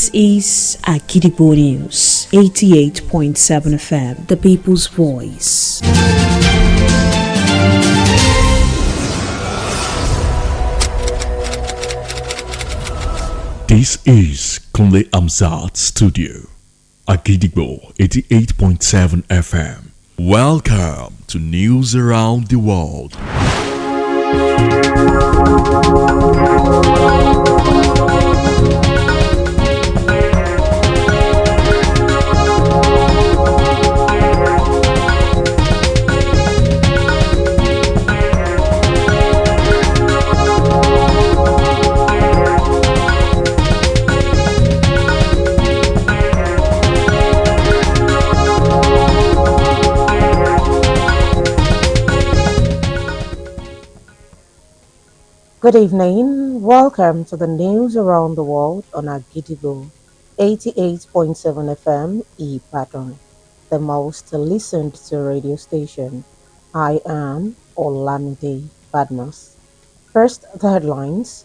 This is Akojopo News, 88.7 FM, the people's voice. This is Kunle Amzat Studio, Akojopo 88.7 FM. Welcome to News Around the World. Good evening. Welcome to the news around the world on Akojopo 88.7 FM Ibadan, the most listened to radio station. I am Olamide Badmus. First, the headlines.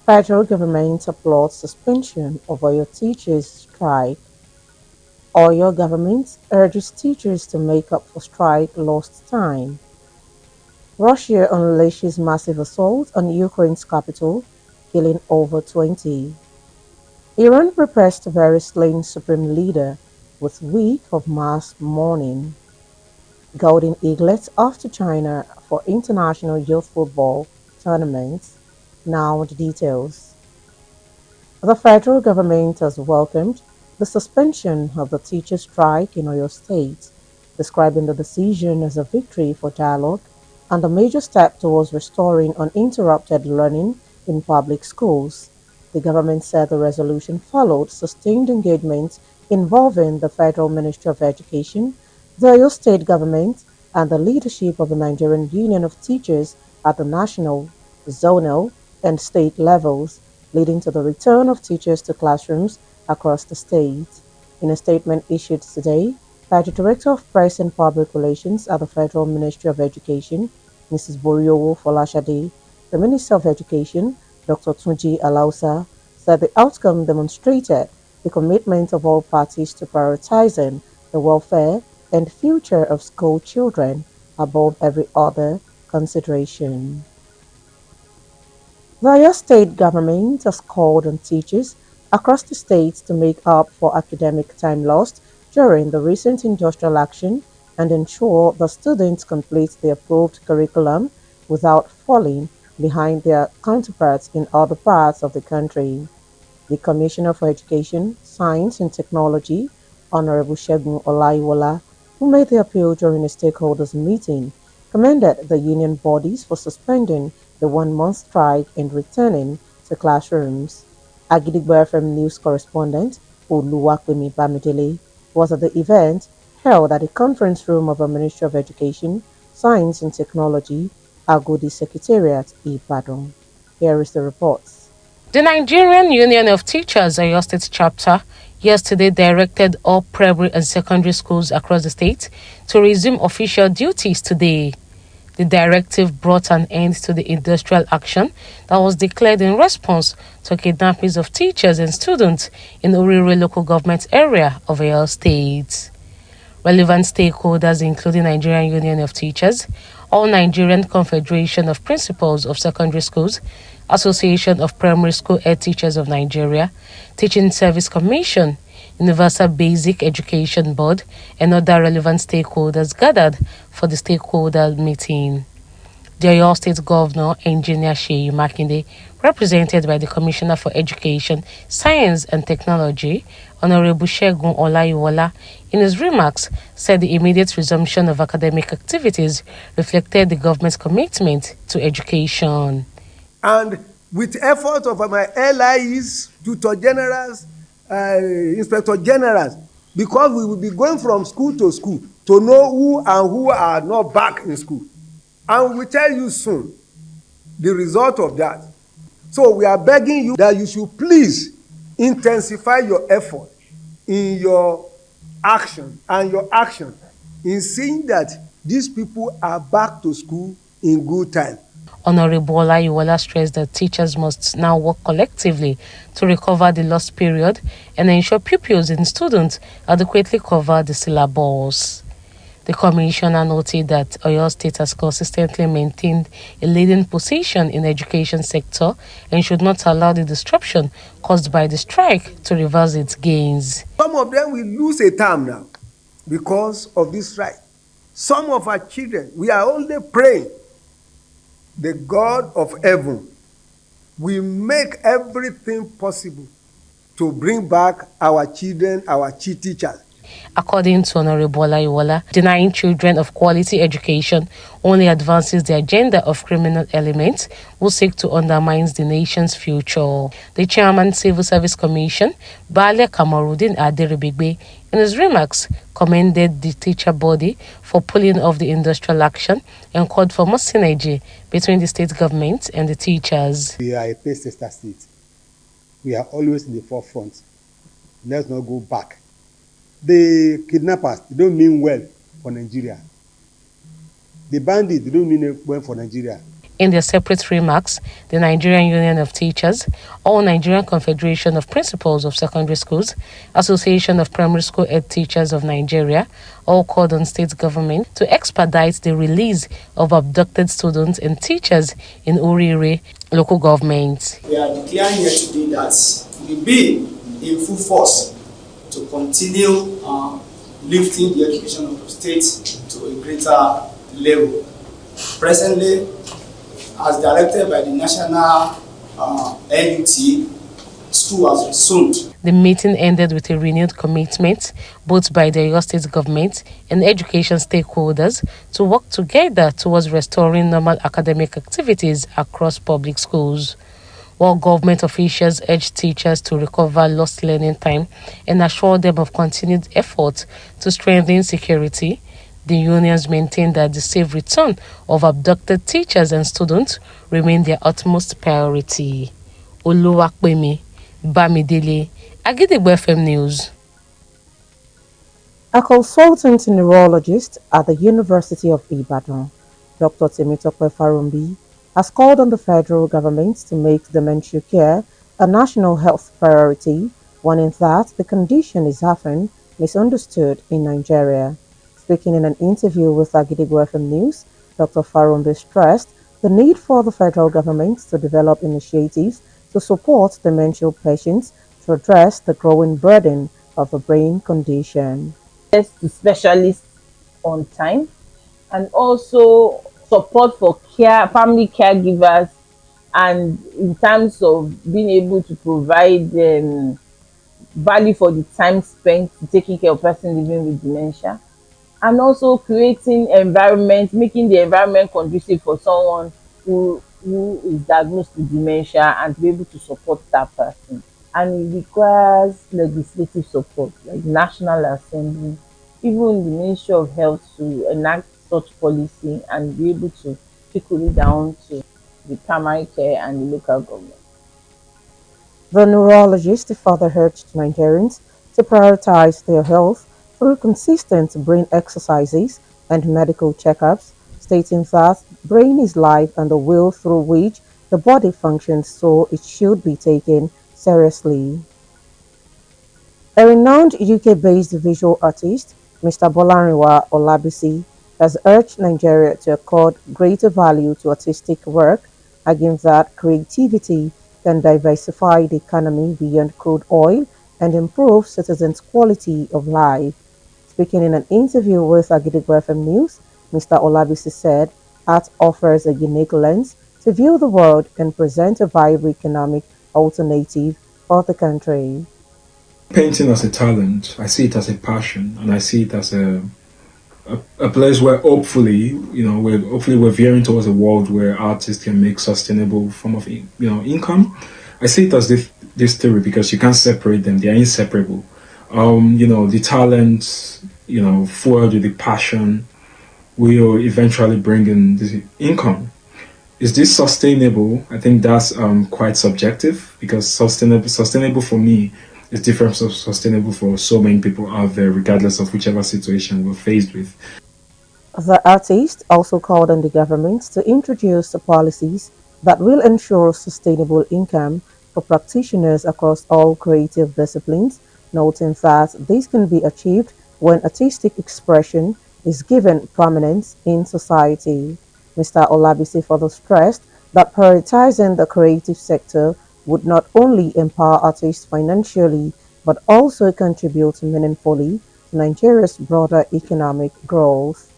Federal government applauds suspension of Oyo teachers' strike. Oyo government urges teachers to make up for strike lost time. Russia unleashes massive assault on Ukraine's capital, killing over 20. Iran prepares to bury slain supreme leader with week of mass mourning. Golden Eaglets off to China for international youth football tournaments. Now the details. The federal government has welcomed the suspension of the teacher strike in Oyo State, describing the decision as a victory for dialogue and a major step towards restoring uninterrupted learning in public schools. The government said the resolution followed sustained engagement involving the Federal Ministry of Education, the Oyo State government, and the leadership of the Nigerian Union of Teachers at the national, zonal, and state levels, leading to the return of teachers to classrooms across the state. In a statement issued today by the Director of Press and Public Relations at the Federal Ministry of Education, Mrs. Boriowo Folashade, the Minister of Education, Dr. Tunji Alausa, said the outcome demonstrated the commitment of all parties to prioritizing the welfare and future of school children above every other consideration. The Oyo State government has called on teachers across the state to make up for academic time lost during the recent industrial action and ensure the students complete the approved curriculum without falling behind their counterparts in other parts of the country. The Commissioner for Education, Science and Technology, Honorable Segun Olaiwola, who made the appeal during a stakeholders meeting, commended the union bodies for suspending the one-month strike and returning to classrooms. Agidigbo FM news correspondent Oluwapemi Bamidele was at the event held at the conference room of the Ministry of Education, Science and Technology, Agodi Secretariat, Ibadan. Here is the report. The Nigerian Union of Teachers, Oyo State chapter, yesterday directed all primary and secondary schools across the state to resume official duties today. The directive brought an end to the industrial action that was declared in response to kidnappings of teachers and students in Orire local government area of Oyo State. Relevant stakeholders, including Nigerian Union of Teachers, All Nigerian Confederation of Principals of Secondary Schools, Association of Primary School Head Teachers of Nigeria, Teaching Service Commission, Universal Basic Education Board, and other relevant stakeholders gathered for the stakeholder meeting. The Oyo State Governor, Engineer Seyi Makinde, represented by the Commissioner for Education, Science and Technology, Honorable Segun Olaiwola, in his remarks said the immediate resumption of academic activities reflected the government's commitment to education. And with effort of my LIs, tutor generals, inspector generals, because we will be going from school to know who and who are not back in school. And we will tell you soon the result of that. So we are begging you that you should please intensify your effort in your action in seeing that these people are back to school in good time. Honorable Olayiwola stressed that teachers must now work collectively to recover the lost period and ensure pupils and students adequately cover the syllabus. The commissioner noted that Oyo State has consistently maintained a leading position in the education sector and should not allow the disruption caused by the strike to reverse its gains. Some of them will lose a term now because of this strike. Some of our children, we are only praying the God of heaven will make everything possible to bring back our children, our teachers. According to Honorable Olayiwola, denying children of quality education only advances the agenda of criminal elements who seek to undermine the nation's future. The chairman Civil Service Commission, Bale Kamarudin Aderibigbe, in his remarks, commended the teacher body for pulling off the industrial action and called for more synergy between the state government and the teachers. We are a pace-setter state. We are always in the forefront. Let's not go back. The kidnappers, they don't mean well for Nigeria. The bandits, they don't mean well for Nigeria. In their separate remarks, the Nigerian Union of Teachers, All Nigerian Confederation of Principals of Secondary Schools, Association of Primary School Head Teachers of Nigeria, all called on state government to expedite the release of abducted students and teachers in Urire local government. We are declaring here today that we will be in full force to continue lifting the education of the state to a greater level. Presently, as directed by the National NUT, school has resumed. The meeting ended with a renewed commitment, both by the Oyo State government and education stakeholders, to work together towards restoring normal academic activities across public schools. While government officials urged teachers to recover lost learning time and assure them of continued efforts to strengthen security, the unions maintain that the safe return of abducted teachers and students remain their utmost priority. Oluwapemi Bamidele, Agidigbo FM News. A consultant neurologist at the University of Ibadan, Dr. Temitope Farumbi, has called on the federal government to make dementia care a national health priority, warning that the condition is often misunderstood in Nigeria. Speaking in an interview with Agidigbo FM News, Dr. Farumbi stressed the need for the federal government to develop initiatives to support dementia patients to address the growing burden of a brain condition. To specialists on time, and also support for family caregivers, and in terms of being able to provide value for the time spent taking care of person living with dementia, and also creating environment, making the environment conducive for someone who is diagnosed with dementia and to be able to support that person. And it requires legislative support, like National Assembly, even the Ministry of Health, to enact such policy and be able to trickle it down to the primary care and the local government. The neurologist further urged Nigerians to prioritize their health through consistent brain exercises and medical checkups, stating that brain is life and the wheel through which the body functions, so it should be taken seriously. A renowned UK-based visual artist, Mr. Bolarinwa Olabisi, has urged Nigeria to accord greater value to artistic work, arguing that creativity can diversify the economy beyond crude oil and improve citizens' quality of life. Speaking in an interview with Agidigbo FM News, Mr. Olabisi said art offers a unique lens to view the world and present a viable economic alternative for the country. Painting as a talent, I see it as a passion, and I see it as a place where hopefully we're veering towards a world where artists can make sustainable form of income. I see it as this theory because you can't separate them; they are inseparable. The talent, fueled with the passion, will eventually bring in the income. Is this sustainable? I think that's quite subjective, because sustainable for me is different from sustainable for so many people out there, regardless of whichever situation we're faced with. The artist also called on the government to introduce policies that will ensure sustainable income for practitioners across all creative disciplines, noting that this can be achieved when artistic expression is given prominence in society. Mr. Olabisi further stressed that prioritizing the creative sector would not only empower artists financially but also contribute meaningfully to Nigeria's broader economic growth.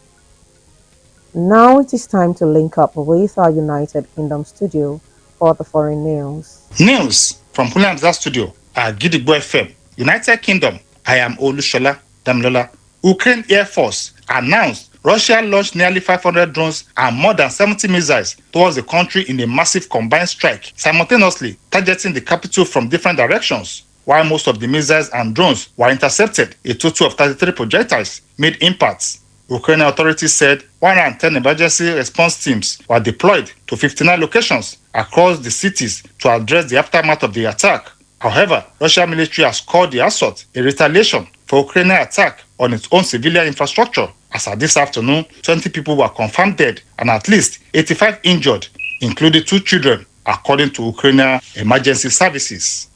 Now it is time to link up with our United Kingdom studio for the foreign news. News from Pulu Studio at Gidigbo FM, United Kingdom. I am Olushola Damlola. Ukraine Air Force announced Russia launched nearly 500 drones and more than 70 missiles towards the country in a massive combined strike, simultaneously targeting the capital from different directions. While most of the missiles and drones were intercepted, a total of 33 projectiles made impacts. Ukrainian authorities said 110 emergency response teams were deployed to 59 locations across the cities to address the aftermath of the attack. However, Russian military has called the assault a retaliation for Ukrainian attack on its own civilian infrastructure. As of this afternoon, 20 people were confirmed dead and at least 85 injured, including 2 children, according to Ukrainian emergency services.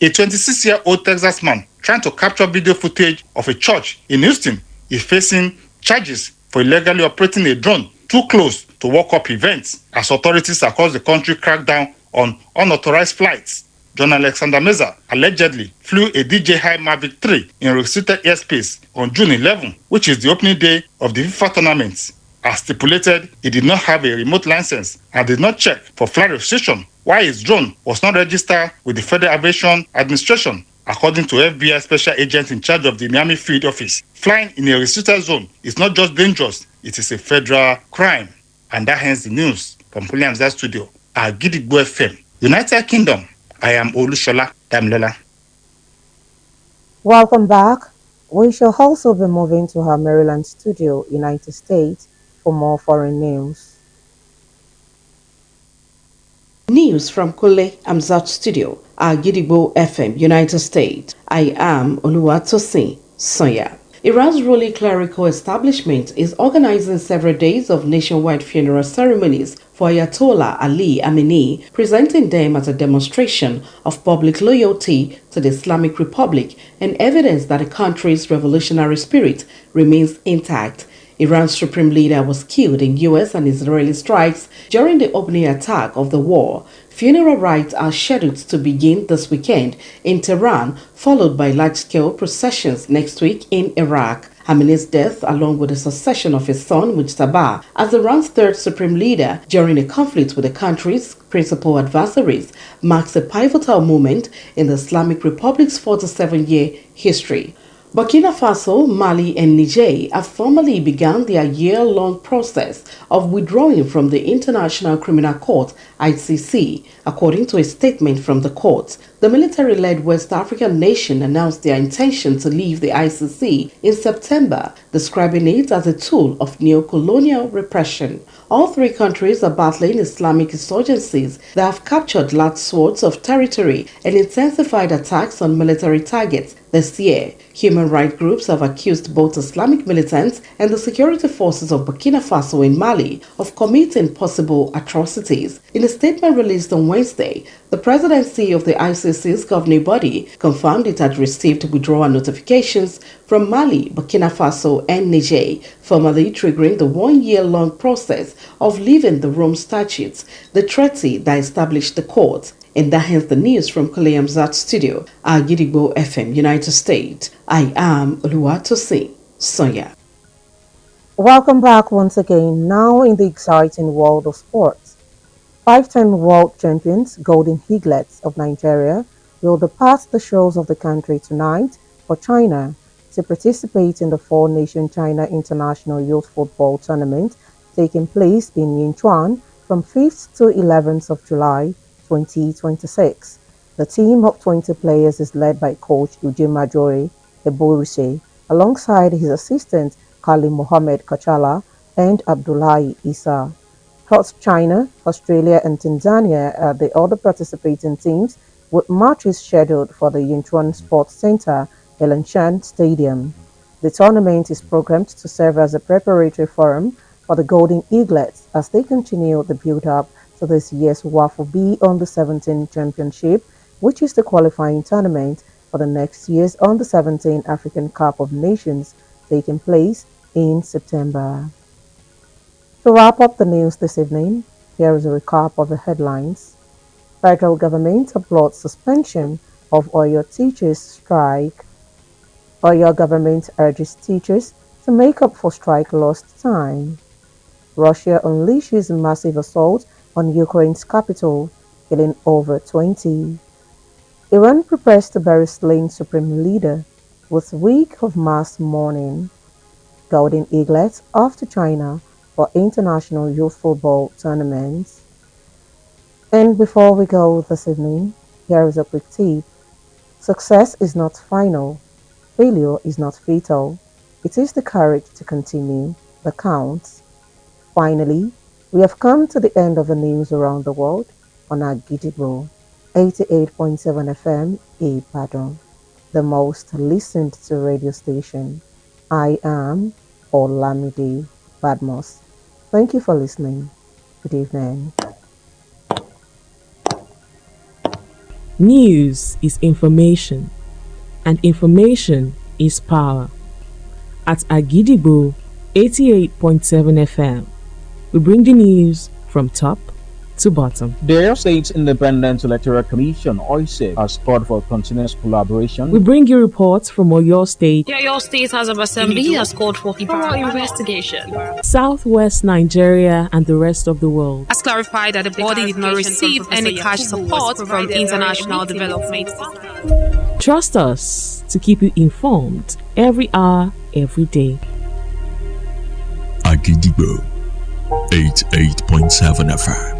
A 26-year-old Texas man trying to capture video footage of a church in Houston is facing charges for illegally operating a drone too close to walk-up events as authorities across the country crack down on unauthorized flights. John Alexander Meza allegedly flew a DJI Mavic 3 in restricted airspace on June 11, which is the opening day of the FIFA tournament. As stipulated, he did not have a remote license and did not check for flight restriction, while his drone was not registered with the Federal Aviation Administration. According to FBI special agent in charge of the Miami field office, flying in a restricted zone is not just dangerous, it is a federal crime. And that ends the news from Pulu Studio at Gidigbo FM, United Kingdom. I am Olushola Damlola. Welcome back. We shall also be moving to our Maryland studio, United States, for more foreign news. News from Kule Amzat Studio, Agidigbo FM, United States. I am Oluwatosin Sonya. Iran's ruling clerical establishment is organizing several days of nationwide funeral ceremonies for Ayatollah Ali Khamenei, presenting them as a demonstration of public loyalty to the Islamic Republic and evidence that the country's revolutionary spirit remains intact. Iran's supreme leader was killed in U.S. and Israeli strikes during the opening attack of the war. Funeral rites are scheduled to begin this weekend in Tehran, followed by large-scale processions next week in Iraq. Khamenei's death, along with the succession of his son Mujtaba as Iran's third supreme leader during a conflict with the country's principal adversaries, marks a pivotal moment in the Islamic Republic's 47-year history. Burkina Faso, Mali, and Niger have formally begun their year-long process of withdrawing from the International Criminal Court (ICC), according to a statement from the court. The military-led West African nation announced their intention to leave the ICC in September, describing it as a tool of neo-colonial repression. All 3 countries are battling Islamic insurgencies that have captured large swaths of territory and intensified attacks on military targets this year. Human rights groups have accused both Islamic militants and the security forces of Burkina Faso and Mali of committing possible atrocities. In a statement released on Wednesday, the presidency of the ICC's governing body confirmed it had received withdrawal notifications from Mali, Burkina Faso, and Niger, formally triggering the 1-year-long process of leaving the Rome Statutes, the treaty that established the court. And that ends the news from Kule Studio, Agidigbo FM, United States. I am Oluwatosin Sonya. Welcome back once again, now in the exciting world of sports. 5-time world champions Golden Eaglets of Nigeria will depart the shores of the country tonight for China to participate in the Four-Nation China International Youth Football Tournament taking place in Yinchuan from 5th to 11th of July 2026. The team of 20 players is led by coach Eugene Majore Eborise alongside his assistant Kali Mohammed Kachala and Abdullahi Isa. Plus China, Australia and Tanzania are the other participating teams with matches scheduled for the Yinchuan Sports Center, Elanshan Stadium. The tournament is programmed to serve as a preparatory forum for the Golden Eaglets as they continue the build-up to this year's WAFL B Under-17 Championship, which is the qualifying tournament for the next year's Under-17 African Cup of Nations taking place in September. To wrap up the news this evening, here is a recap of the headlines. Federal government applauds suspension of Oyo teachers' strike. Oyo government urges teachers to make up for strike lost time. Russia unleashes massive assault on Ukraine's capital, killing over 20. Iran prepares to bury slain supreme leader with week of mass mourning. Golden Eaglets off to China for international youth football tournaments. And before we go this evening, here is a quick tip. Success is not final. Failure is not fatal. It is the courage to continue that counts. Finally, we have come to the end of the news around the world on our Gidigbo 88.7 FM Ibadan, the most listened to radio station. I am Olamide Badmos. Thank you for listening. Good evening. News is information, and information is power. At Agidigbo 88.7 FM, we bring the news from top to bottom. The Oyo State Independent Electoral Commission (OISEC) has called for continuous collaboration. We bring you reports from Oyo State. The Oyo State House of Assembly has called for thorough investigation. Southwest Nigeria and the rest of the world. Has clarified that the body did not receive any cash support from international development. Trust us to keep you informed every hour, every day. Agidigbo 88.7 FM.